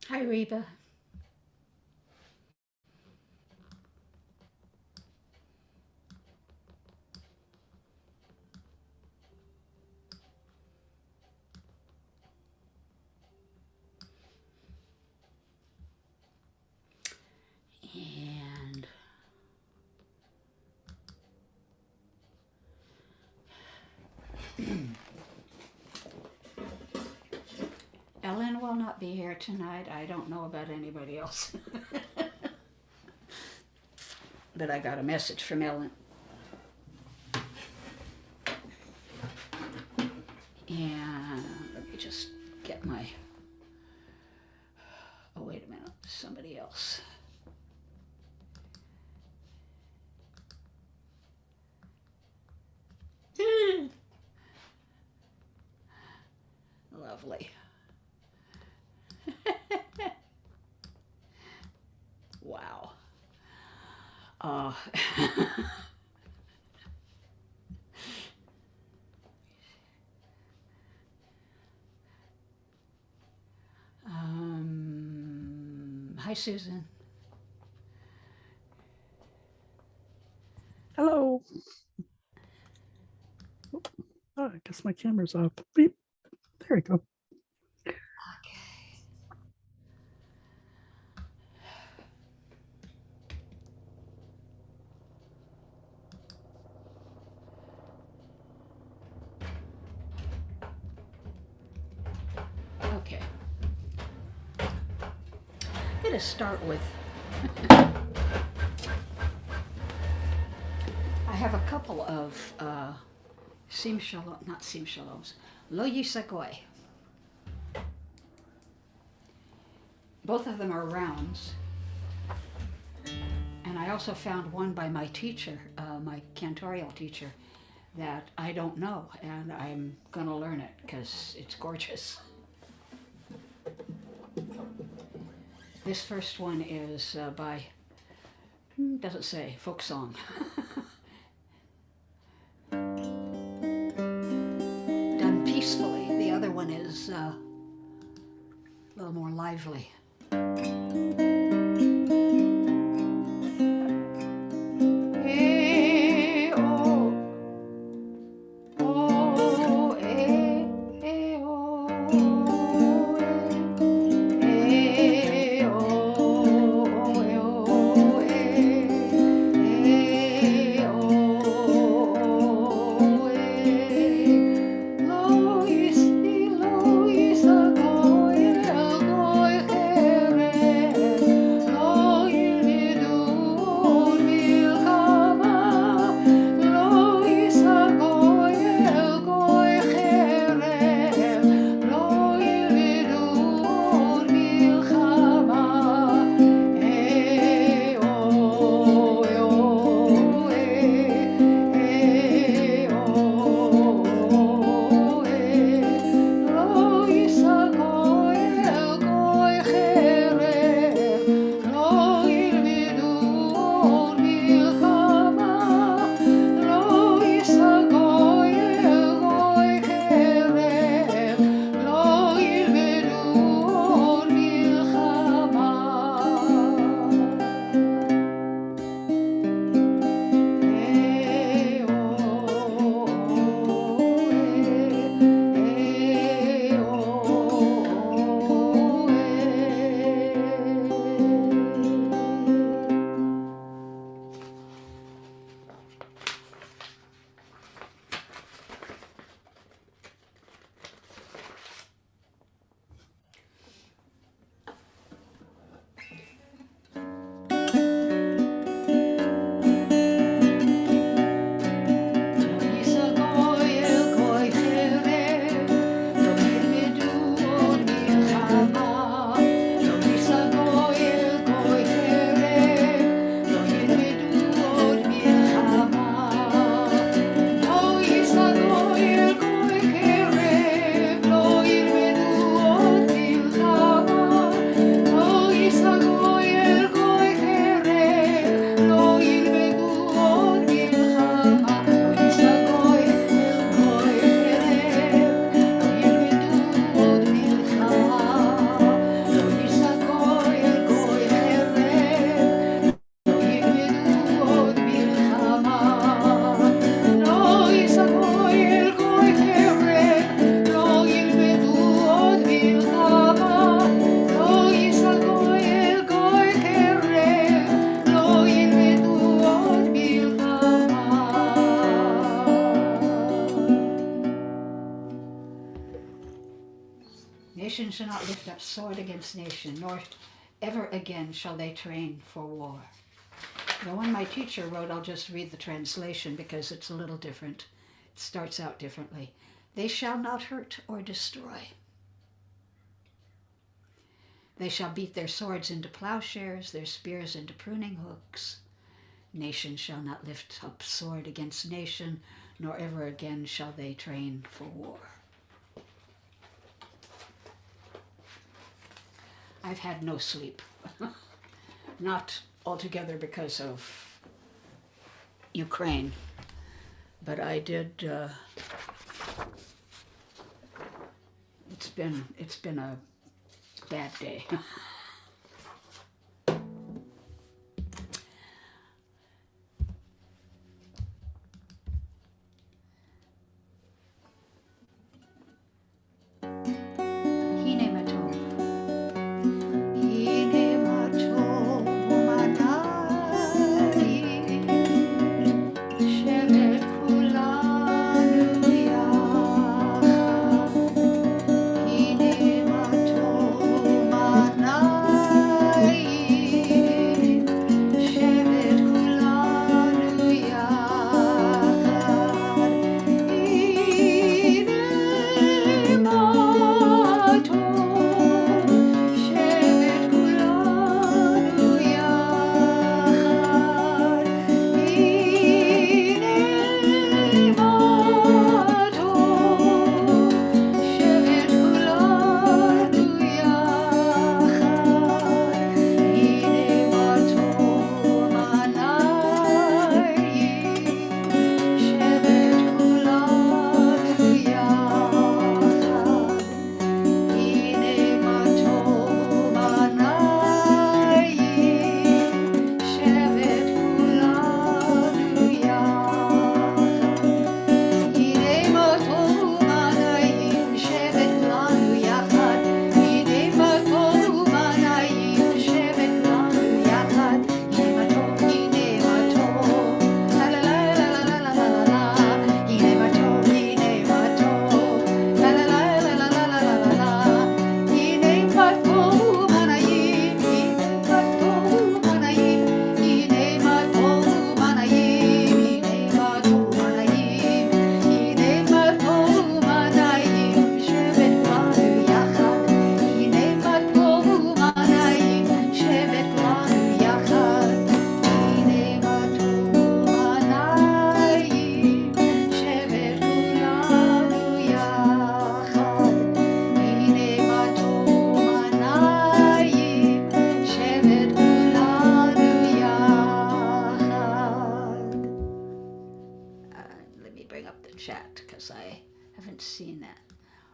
Hi, Reba. And Ellen will not be here tonight. I don't know about anybody else. But I got a message from Ellen. And let me just get my. Oh, wait a minute. Somebody else. Lovely. Wow. Uh, hi, Susan. Hello. Oh, I guess my camera's off. Beep. There we go. Okay. I'm going to start with. I have a couple of Sim Shalom, not Sim Shaloms, Lo Yisakoi. Both of them are rounds. And I also found one by my teacher, my cantorial teacher, that I don't know, and I'm going to learn it because it's gorgeous. This first one is by, doesn't say, folk song. Done peacefully. The other one is a little more lively. Nation shall not lift up sword against nation, nor ever again shall they train for war. The one my teacher wrote, I'll just read the translation because it's a little different. It starts out differently. They shall not hurt or destroy. They shall beat their swords into plowshares, their spears into pruning hooks. Nation shall not lift up sword against nation, nor ever again shall they train for war. I've had no sleep. Not altogether because of Ukraine, but I did. It's been a bad day.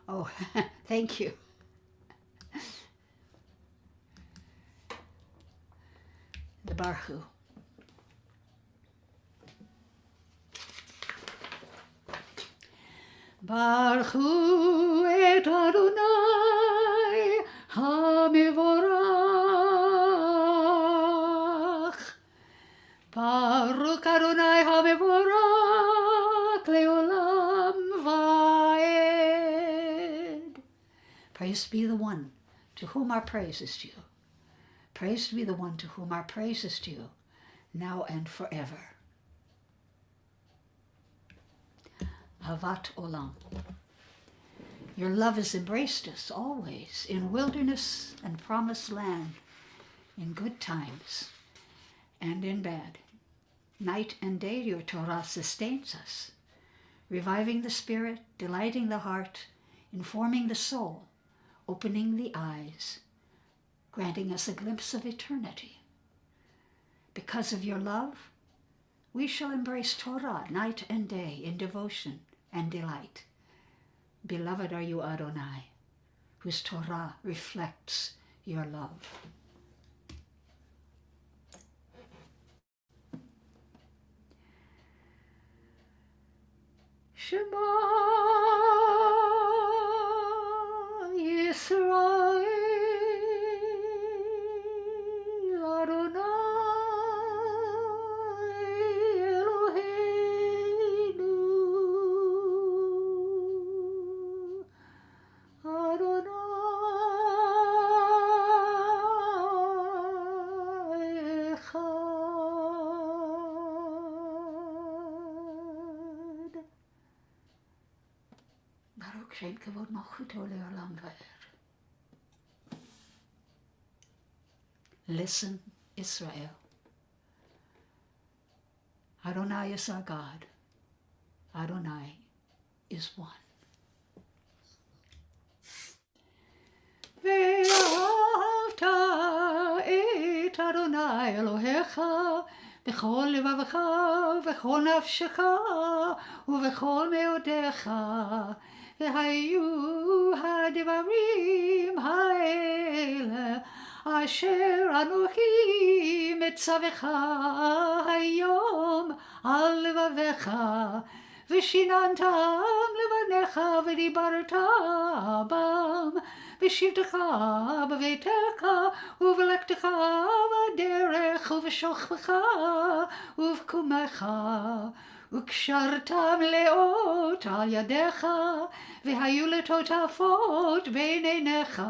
Oh, thank you. The Barhu. Barhu et Adonai HaMevorach. Baruch Adonai HaMevorach Leolam Vaed. Praise be the one to whom our praise is due. Praise be the one to whom our praise is due, now and forever. Havat Olam. Your love has embraced us always, in wilderness and promised land, in good times and in bad. Night and day your Torah sustains us, reviving the spirit, delighting the heart, informing the soul, opening the eyes, granting us a glimpse of eternity. Because of your love, we shall embrace Torah night and day in devotion and delight. Beloved are you, Adonai, whose Torah reflects your love. Shema Yisrael Adonai Eloheinu Adonai וכשאין כבוד מלכותו לעולם ועד. Listen, Israel. Adonai is our God. Adonai is one. ואהבת את אדוני אלוהיך בכל לבבך ובכל נפשך ובכל מאודיך, והיו הדברים האלה אשר אנוכי מצווך היום על לבביך, ושיננתם לבניך ודיברת בם בשבתך בביתך ובלכתך בדרך ובשוכבך ובקומך, וקשרתם לאות על ידיך, והיו לטוטפות בין עיניך,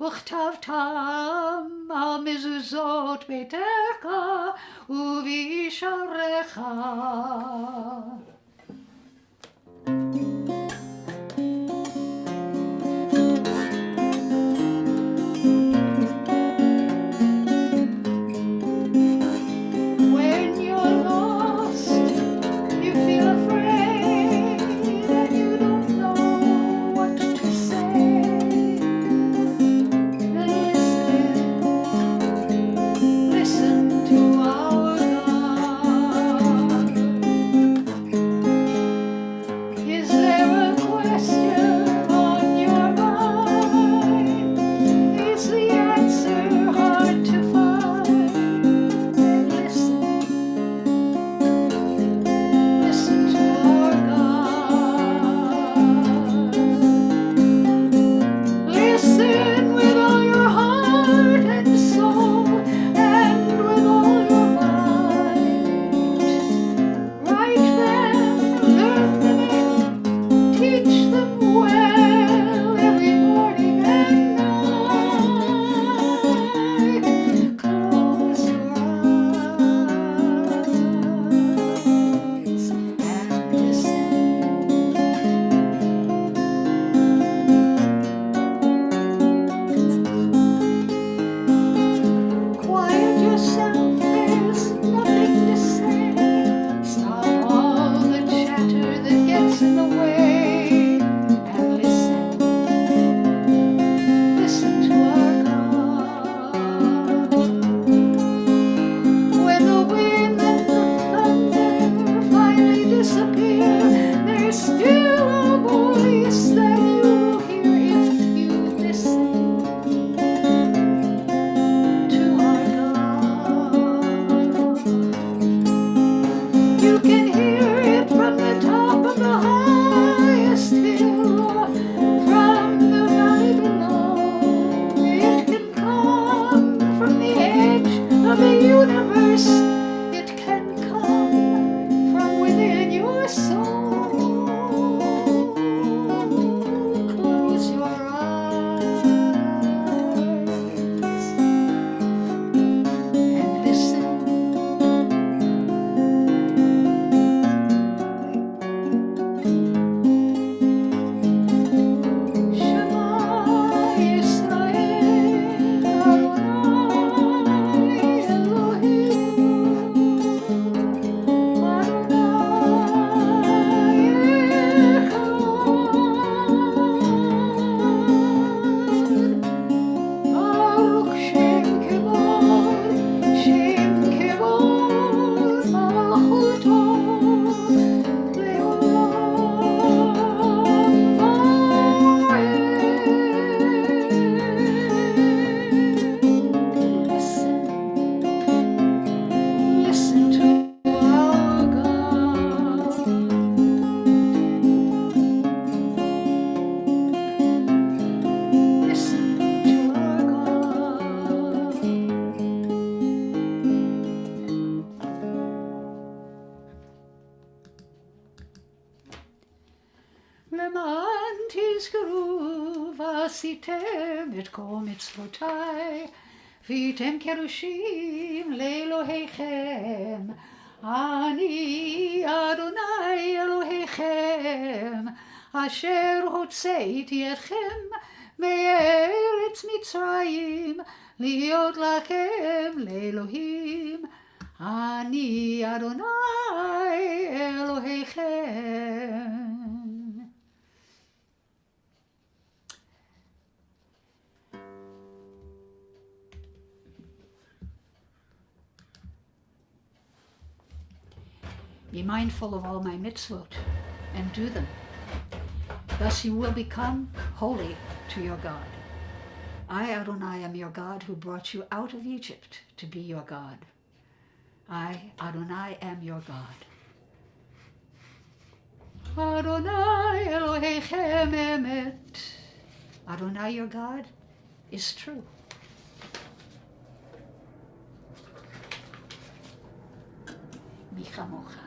וכתבתם על מזוזות ביתך ובשעריך. למען תזכרו ועשיתם את כל מצוותיי, והייתם קדושים לאלוהיכם. אני אדוני אלוהיכם, אשר הוצאתי אתכם מארץ מצרים, להיות לכם לאלוהים. אני אדוני אלוהיכם. Be mindful of all my mitzvot and do them. Thus you will become holy to your God. I, Adonai, am your God who brought you out of Egypt to be your God. I, Adonai, am your God. Adonai Elohechem emet. Adonai, your God, is true. Mi chamocha.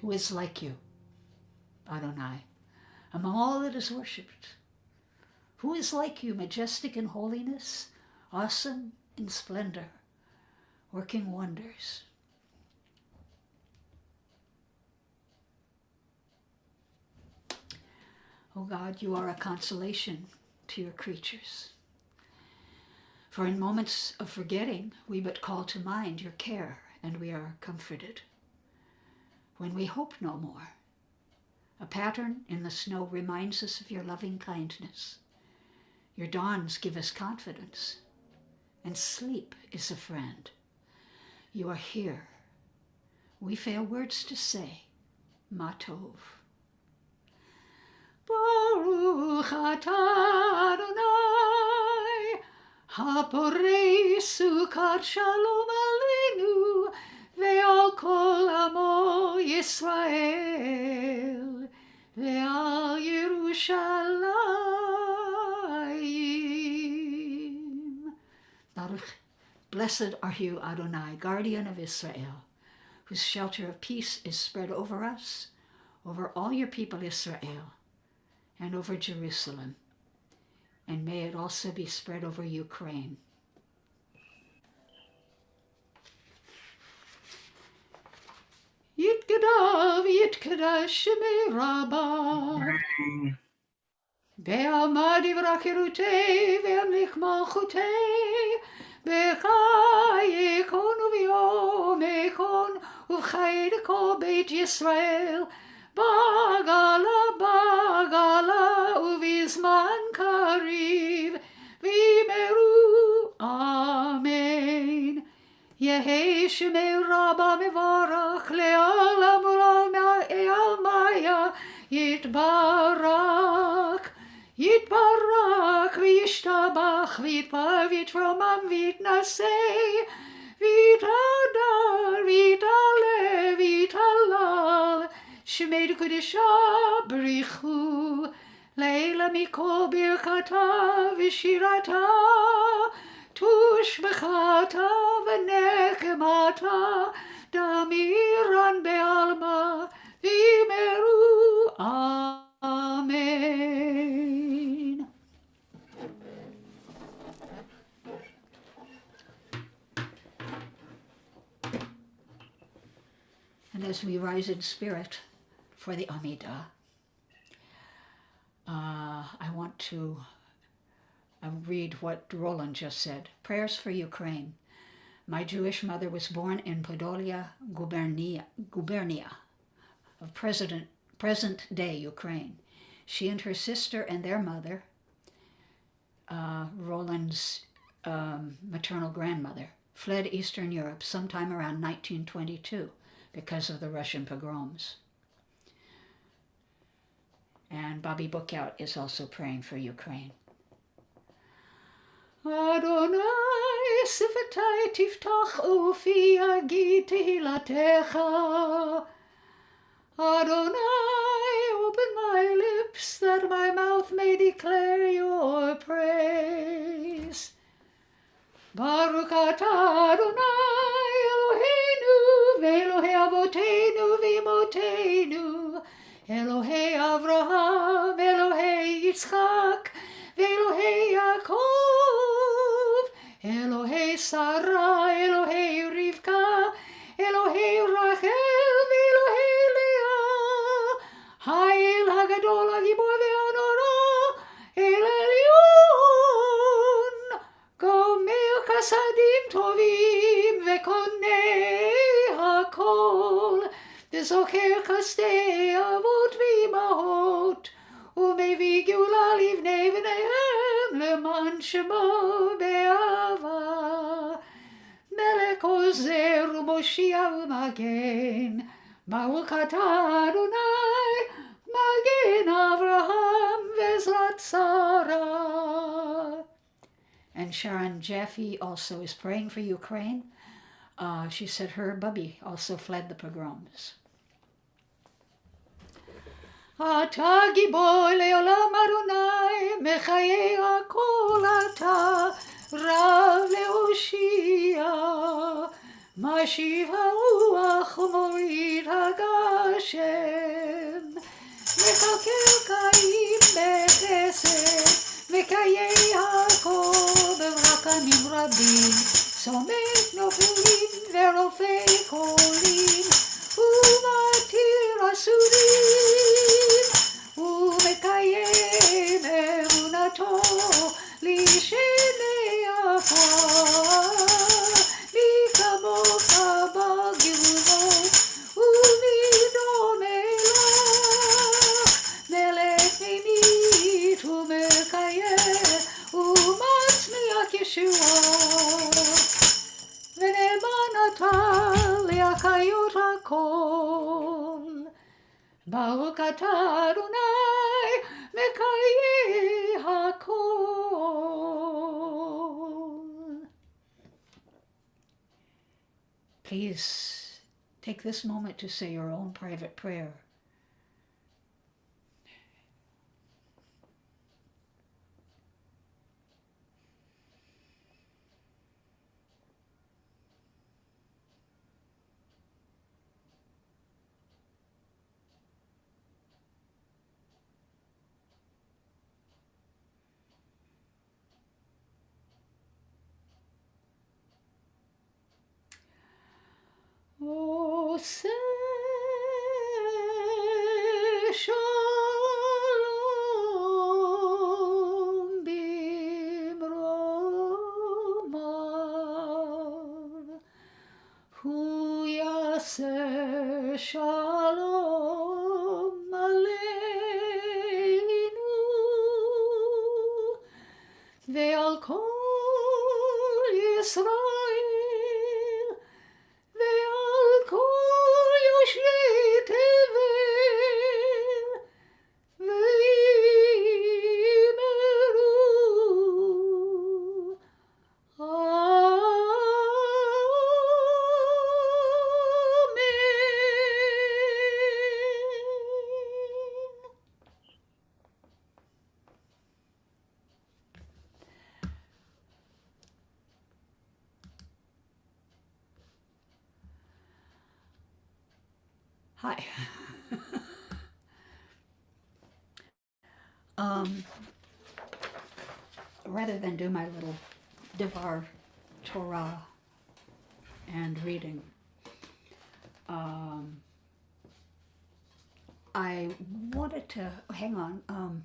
Who is like you, Adonai, among all that is worshipped? Who is like you, majestic in holiness, awesome in splendor, working wonders? O God, you are a consolation to your creatures. For in moments of forgetting, we but call to mind your care, and we are comforted. When we hope no more, a pattern in the snow reminds us of your loving kindness. Your dawns give us confidence, and sleep is a friend. You are here. We fail words to say, Ma Tov. Baruch atah Adonai, haporei sukat shalom aleinu, ve'al kol amo Yisrael, ve'al Yerushalayim. Baruch, blessed are you, Adonai, guardian of Israel, whose shelter of peace is spread over us, over all your people Israel, and over Jerusalem, and may it also be spread over Ukraine. Yitgadav Yitkadash Shemei Rabbah Be'amad Ivrakirutei Ve'amlich Malchutei Be'chai Yekon U'v'yom Ekon U'v'chai Kol Beit Yisrael Bagala Bagala U'v'zman Kariv V'meru Amen. Yehei Shemei Rabbah Mevarach Le'olam U'l'olam Maya Yitbarak Yitbarak V'yishtabach V'yitromam V'yitnasei V'yitadar V'yitale V'yitalal Shemei Kedusha B'richu Leila Mikol Birkata V'shirata Tushbechata v'nekemata damiran be'alma v'meru Amen. And as we rise in spirit for the Amidah, I want to read what Roland just said. Prayers for Ukraine. My Jewish mother was born in Podolia, gubernia of present-day Ukraine. She and her sister and their mother Roland's maternal grandmother, fled Eastern Europe sometime around 1922 because of the Russian pogroms. And Bobby Bookout is also praying for Ukraine. Adonai sifetai tiftach ufi yagid tehilatecha. Adonai, open my lips that my mouth may declare your praise. Baruch atah Adonai Eloheinu ve'Elohei avoteinu v'imotenu, Elohei Avraham, Elohei Yitzchak, ve'Elohei Yaakov, Elohei Sarah, Elohei Rivka, Elohei Rachel, ve'Elohei Leah, Ha'el Hagadol Hagibor ve'Hanora, El Elyon, Gomer Chasadim Tovim ve'Konei Hakol, V'Zocher Chasdei Avot v'Imahot, U'mevii Geula livnei v'neihem leman shemo be'ava. Melech Ozer u'Moshia u'Magen, Baruch atah Adonai, Magen Avraham v'Ezrat Sarah. And Sharon Jaffe also is praying for Ukraine. She said her bubby also fled the pogroms. Ata gibor leolam Adonai, mechayei hakol ata, rav leoshia, mashiv haruach umorid hagashem, mekakel kaim bechesed, mekayei hakol bevrakanim rabim, somek noflim verofei kolim, umatir asurim, umekayem emunato lishenei afar, mikamocha bagilvot, umidom elach, melech mimit umekayem, umatzmiach Yeshua. ונאמן אתה להחיות הכל. ברוך אתה אדוני מקיים הכל. Please take this moment to say your own private prayer. Ose shalom bimromav, hu yaseh shalom aleinu, ve'al kol Yisrael, ve'al kol yoshvei tevel, ve'imeru amen. Hi. Rather than do my little Devar Torah and reading, I wanted to, hang on,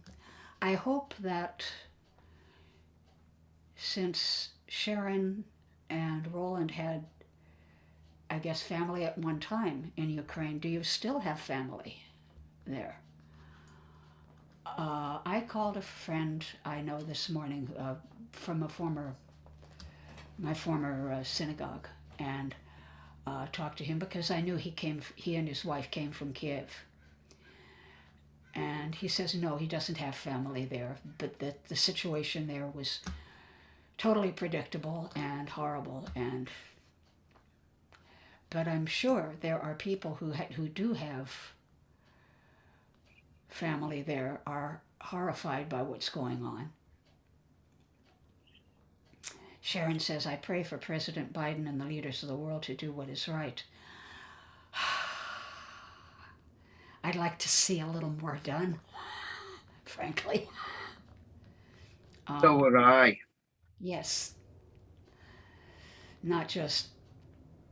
I hope that since Sharon and Roland had, I guess, family at one time in Ukraine, do you still have family there? I called a friend I know this morning from my former synagogue, and talked to him because I knew he and his wife came from Kiev. And he says no, he doesn't have family there, but that the situation there was totally predictable and horrible. But I'm sure there are people who do have family there, are horrified by what's going on. Sharon says, I pray for President Biden and the leaders of the world to do what is right. I'd like to see a little more done, frankly. So would I. Yes. Not just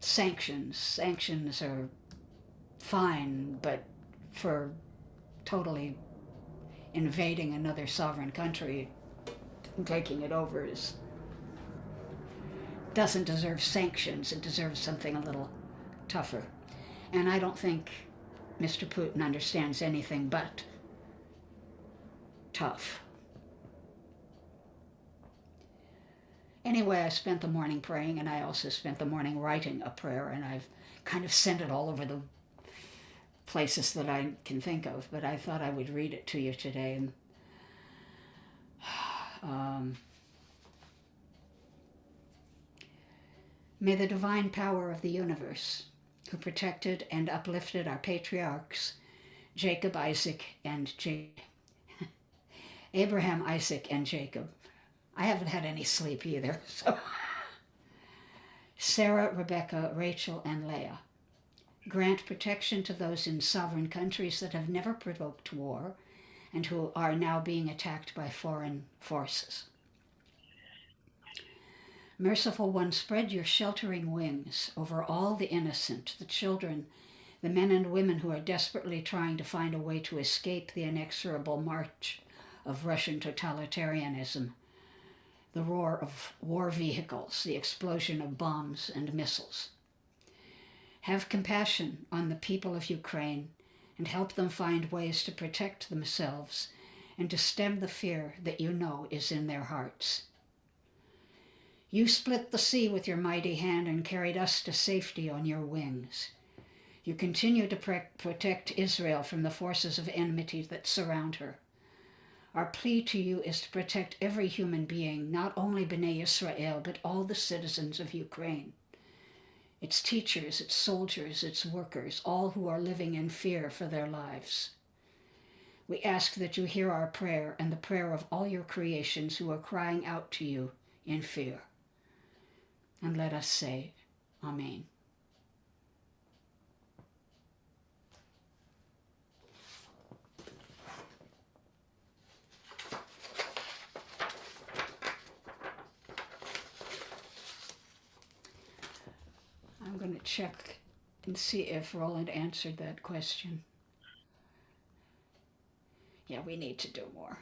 sanctions. Sanctions are fine, but for totally invading another sovereign country and taking it over doesn't deserve sanctions. It deserves something a little tougher. And I don't think Mr. Putin understands anything but tough. Anyway, I spent the morning praying, and I also spent the morning writing a prayer, and I've kind of sent it all over the places that I can think of, but I thought I would read it to you today. May the divine power of the universe, who protected and uplifted our patriarchs, Jacob, Isaac, and Abraham, Isaac, and Jacob. I haven't had any sleep either, so. Sarah, Rebecca, Rachel, and Leah. Grant protection to those in sovereign countries that have never provoked war and who are now being attacked by foreign forces. Merciful One, spread your sheltering wings over all the innocent, the children, the men and women who are desperately trying to find a way to escape the inexorable march of Russian totalitarianism, the roar of war vehicles, the explosion of bombs and missiles. Have compassion on the people of Ukraine and help them find ways to protect themselves and to stem the fear that you know is in their hearts. You split the sea with your mighty hand and carried us to safety on your wings. You continue to protect Israel from the forces of enmity that surround her. Our plea to you is to protect every human being, not only B'nai Israel, but all the citizens of Ukraine. Its teachers, its soldiers, its workers, all who are living in fear for their lives. We ask that you hear our prayer and the prayer of all your creations who are crying out to you in fear. And let us say, Amen. I'm going to check and see if Roland answered that question. Yeah, we need to do more.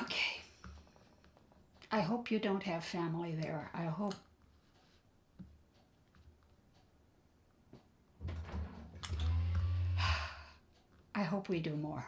Okay. I hope you don't have family there. I hope we do more.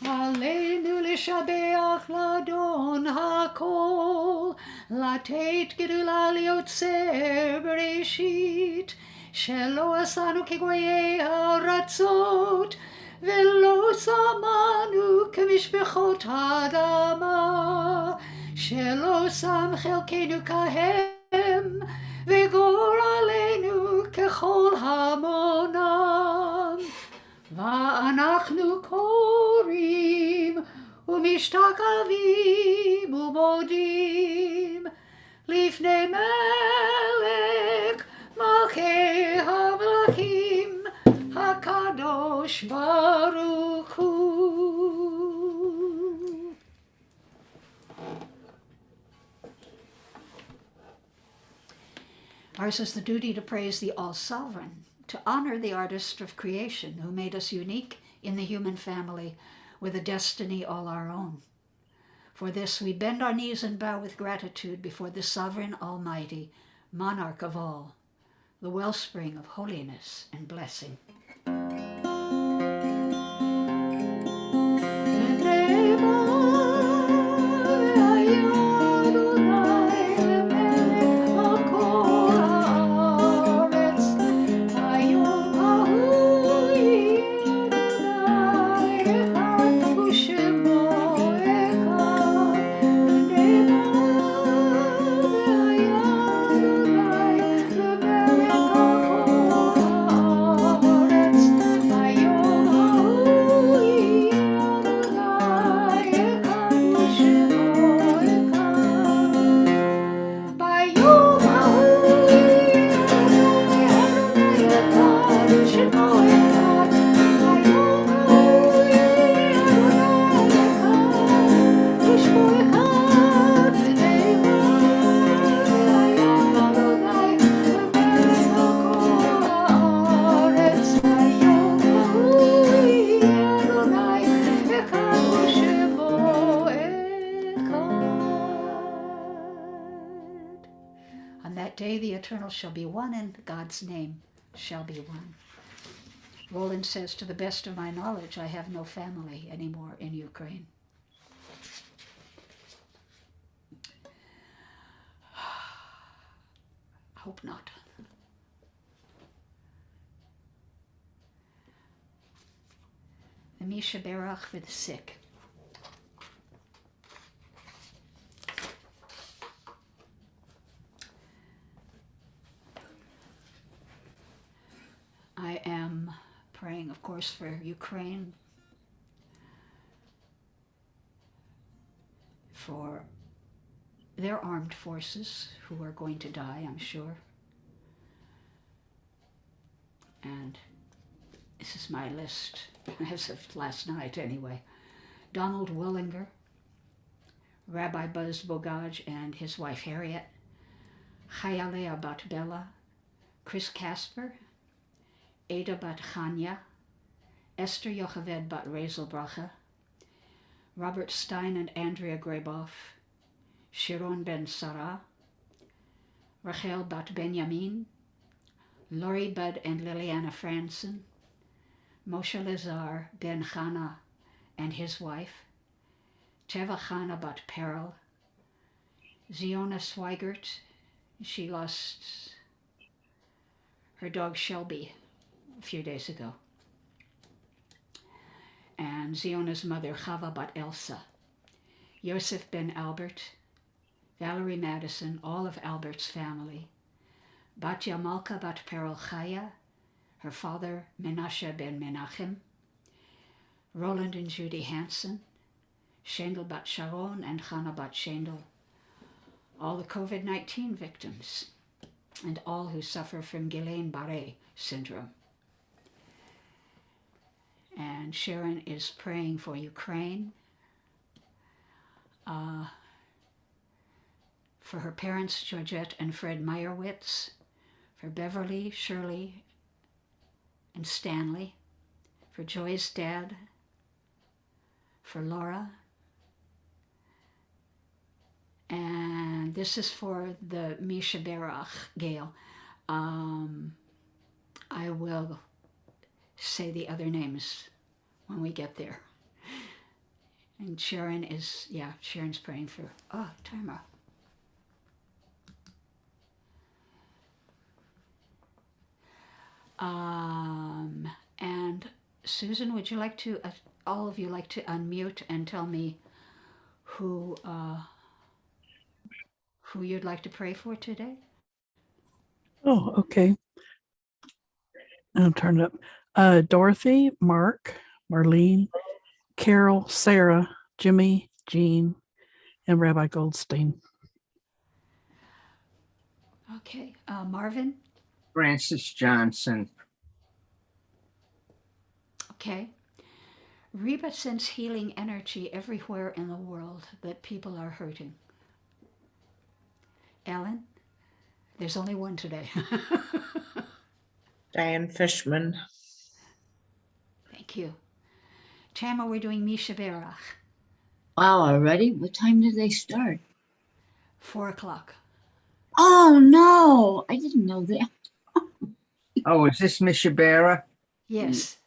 עלינו לשבח לאדון הכל, לתת גדולה ליוצר בראשית, שלא עשנו כגויי הארצות, ולא שמנו כמשפחות האדמה, שלא שם חלקנו כהם, וגורלנו ככל המונם. ואנחנו קוראים ומשתחווים ומודים לפני מלך מלכי המלכים הקדוש ברוך הוא. Ours is the duty to praise the All-Sovereign, to honor the artist of creation who made us unique in the human family with a destiny all our own. For this we bend our knees and bow with gratitude before the Sovereign Almighty, Monarch of all, the wellspring of holiness and blessing. On that day the eternal shall be one and God's name shall be one. Roland says, to the best of my knowledge, I have no family anymore in Ukraine. Hope not. The Misha Berach for the sick. I am praying, of course, for Ukraine, for their armed forces who are going to die, I'm sure. And this is my list, as of last night anyway. Donald Willinger, Rabbi Buzz Bogaj and his wife Harriet, Chayalea Bat Bella, Chris Casper, Ada Bat Chanya, Esther Yocheved Bat Rezel Bracha, Robert Stein and Andrea Greboff, Sharon Ben Sarah, Rachel Bat Benjamin, Lori Bud and Liliana Franson, Moshe Lazar Ben Chana and his wife, Teva Chana Bat Perel, Ziona Swigert, she lost her dog Shelby a few days ago, and Ziona's mother Chava Bat Elsa, Yosef Ben Albert, Valerie Madison, all of Albert's family, Batya Malka Bat Perel Chaya, her father Menashe Ben Menachem, Roland and Judy Hansen, Shendel Bat Sharon and Chana Bat Shendel, all the COVID-19 victims, and all who suffer from Guillain-Barré syndrome. And Sharon is praying for Ukraine, for her parents, Georgette and Fred Meyerowitz, for Beverly, Shirley, and Stanley, for Joy's dad, for Laura, and this is for the Misha Berach, Gail. I will say the other names when we get there. And Sharon is, Sharon's praying for, timer. And Susan, would you like to, all of you like to unmute and tell me who you'd like to pray for today? Oh, okay. I'll turn it up. Dorothy, Mark, Marlene, Carol, Sarah, Jimmy, Jean, and Rabbi Goldstein. Okay. Marvin? Francis Johnson. Okay. Reba sends healing energy everywhere in the world that people are hurting. Ellen, There's only one today. Diane Fishman. Thank you. Tamara, we're doing Misha Berach, Wow, already? What time did they start? 4 o'clock. Oh, no, I didn't know that. Oh, is this Mishabera? Yes.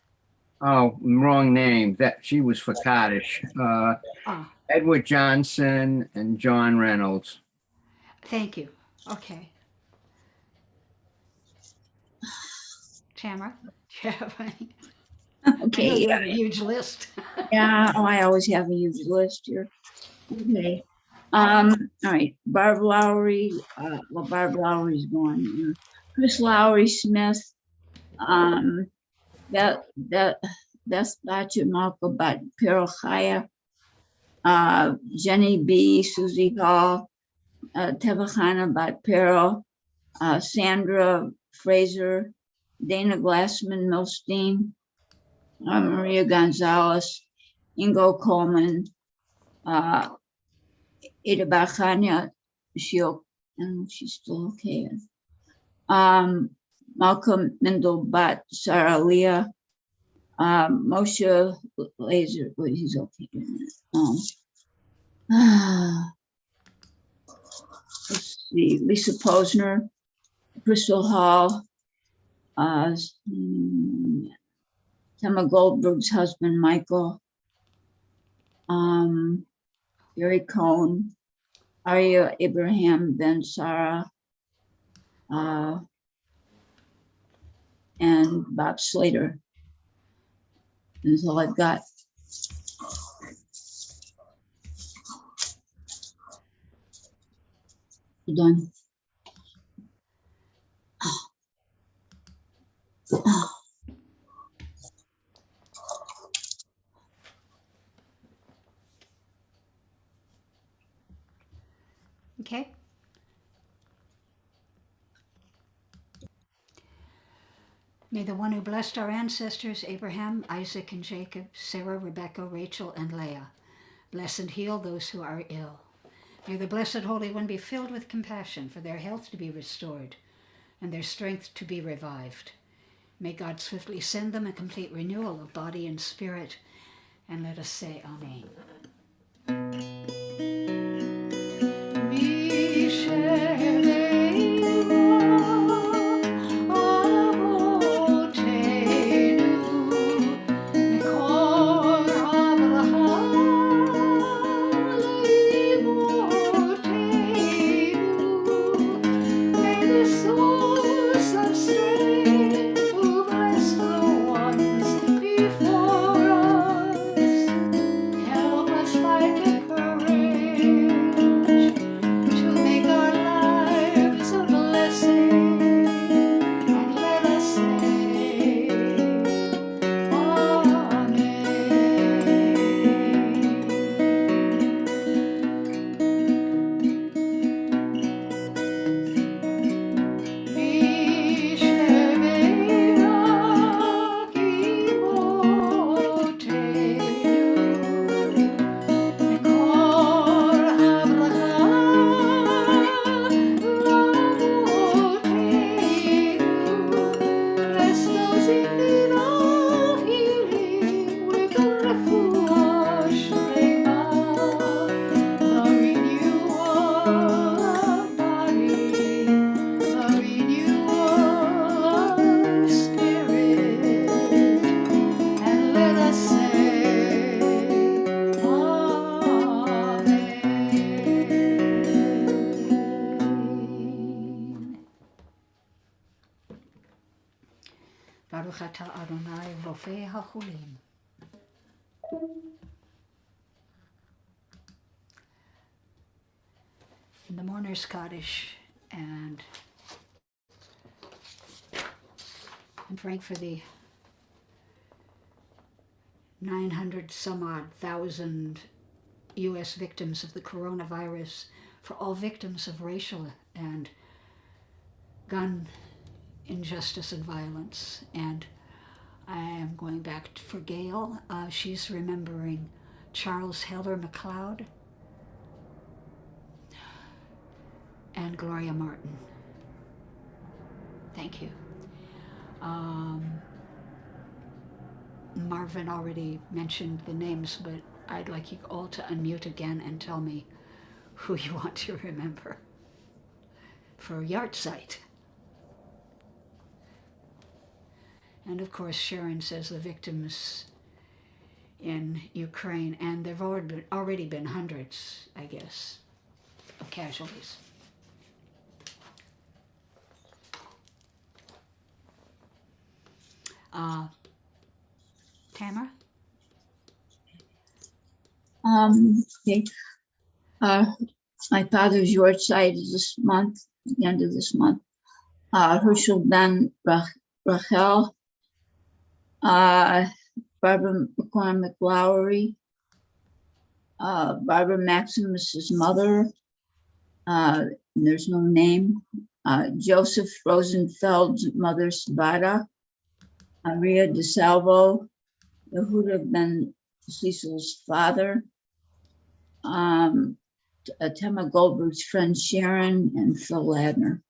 Oh, wrong name. That she was for Kaddish. Ah, Edward Johnson and John Reynolds. thank you. Okay. Tamara, do you have any? I know Okay, you have a huge list. yeah, oh, I always have a huge list here. Okay. All right, Barb Lowry, well, Barb Lowry's gone. Yeah. Chris Lowry Smith, that's Batu Malka Bat Pearl Chaya, Jenny B, Susie Hall, Tevachana Bat Pearl, Sandra Fraser, Dana Glassman Milstein, Maria Gonzalez, Ingo Coleman, Ida Bachania, she's still okay. Malcolm Mendelbat, Sarah Leah, Moshe Laser, well, he's okay. Let's see, Lisa Posner, Crystal Hall, Tema Goldberg's husband, Michael, Gary Cohn, Arya Abraham Ben Sarah, and Bob Slater. That's all I've got. We're done. Okay. May the one who blessed our ancestors, Abraham, Isaac, and Jacob, Sarah, Rebecca, Rachel, and Leah, bless and heal those who are ill. May the Blessed Holy One be filled with compassion for their health to be restored and their strength to be revived. May God swiftly send them a complete renewal of body and spirit. And let us say Amen. Baruch atah Adonai rofei hachulim. In the Mourner's Kaddish, and I'm praying for the 900 some odd thousand U.S. victims of the coronavirus, for all victims of racial and gun injustice and violence. And I am going back for Gail. She's remembering Charles Heller McLeod and Gloria Martin. Thank you. Marvin already mentioned the names, but I'd like you all to unmute again and tell me who you want to remember for yard site. And of course, Sharon says the victims in Ukraine, and there have already been hundreds, I guess, of casualties. Tamara? Okay. My father's yard site is this month, the end of this month. Herschel Ben Rachel, Barbara McCormick Lowry, Barbara Maximus's mother, there's no name, Joseph Rosenfeld's mother, Sabata, Maria DeSalvo, Yehuda Ben Cecil's father, Tema Goldberg's friend Sharon, and Phil Ladner.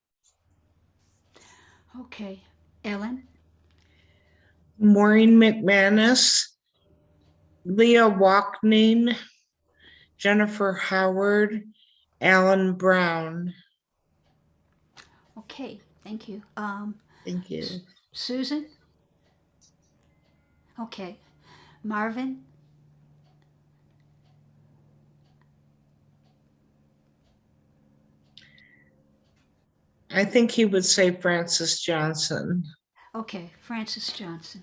Okay. Ellen? Maureen McManus, Leah Walkning, Jennifer Howard, Alan Brown. Okay, thank you. Thank you. Susan? Okay. Marvin? I think he would say Francis Johnson. Okay, Francis Johnson.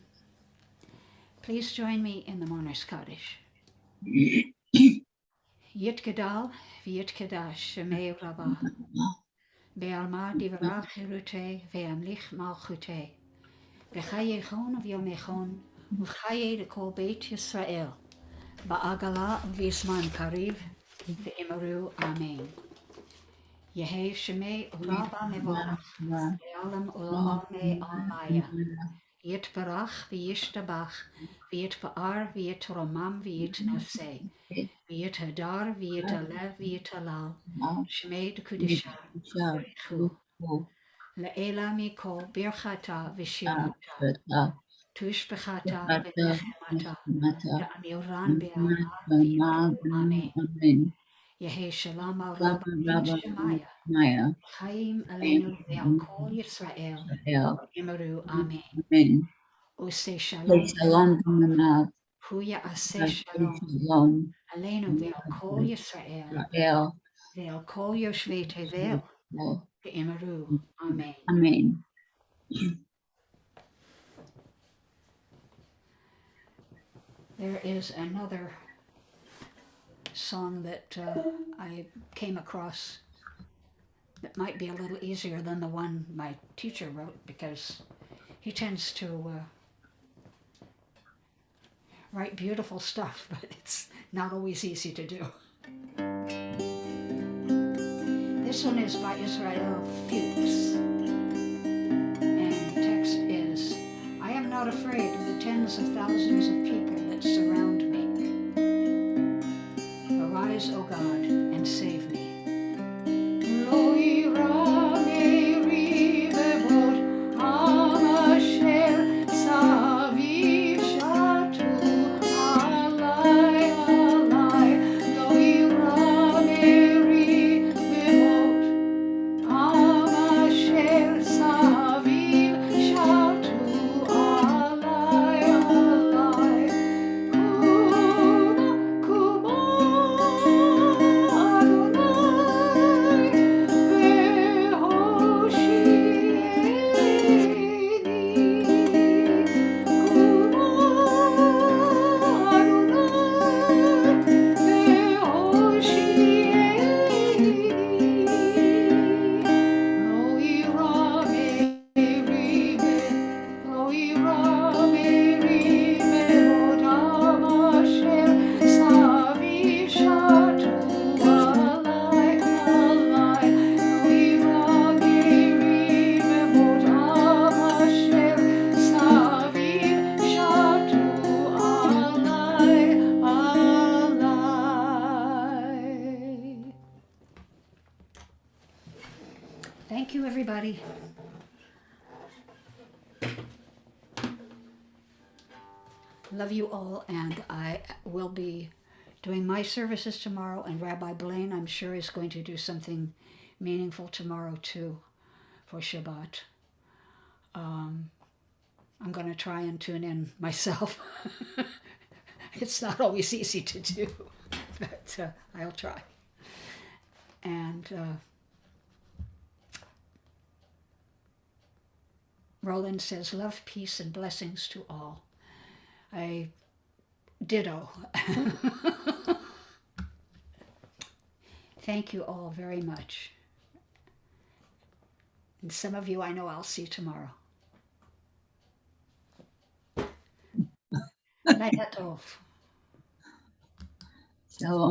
Please join me in the Mourner's Kaddish. Yitgadal v'yitgadash shemei rabah be'alma divrach hirute ve'amlich malchute v'chayechon v'yomechon v'chaye lekol beit Yisrael ba'agala v'zman kariv ve'emaru amen. Yehi shemei rabah mevorach ve'alam ula'almei almaya Yitbarach v'yishtabach v'yitba'ar v'yitromam v'yitnaseh v'yithadar v'yitalev v'yitalal shmei d'kudisha v'yichu le'ela mikol birchata v'shirata tushbechata v'nechemata da'amiran be'alma v'yichu amen. Yehi shalom al rabba v'shemaya Chaim aleinu ve'al kol Yisrael Imaru amen. Ose shalom hu ya'aseh shalom aleinu ve'al kol Yisrael ve'al kol yoshvei tevel ve'imaru amen. Amen. There is another song that I came across that might be a little easier than the one my teacher wrote, because he tends to write beautiful stuff, but it's not always easy to do. This one is by Israel Fuchs, and the text is, I am not afraid of the tens of thousands of people that surround me. Arise, O God, and save me. Lo ira me'ri vevot hamasher saviv shatu alai alai. Lo ira me'ri vevot hamasher saviv shatu alai alai. Kuba Thank you, everybody. Love you all, and I will be doing my services tomorrow, and Rabbi Blaine, I'm sure, is going to do something meaningful tomorrow too for Shabbat. I'm going to try and tune in myself. It's not always easy to do, but I'll try. And Roland says, love, peace, and blessings to all. I ditto. Thank you all very much. And some of you I know I'll see tomorrow. Laila tov. Shalom.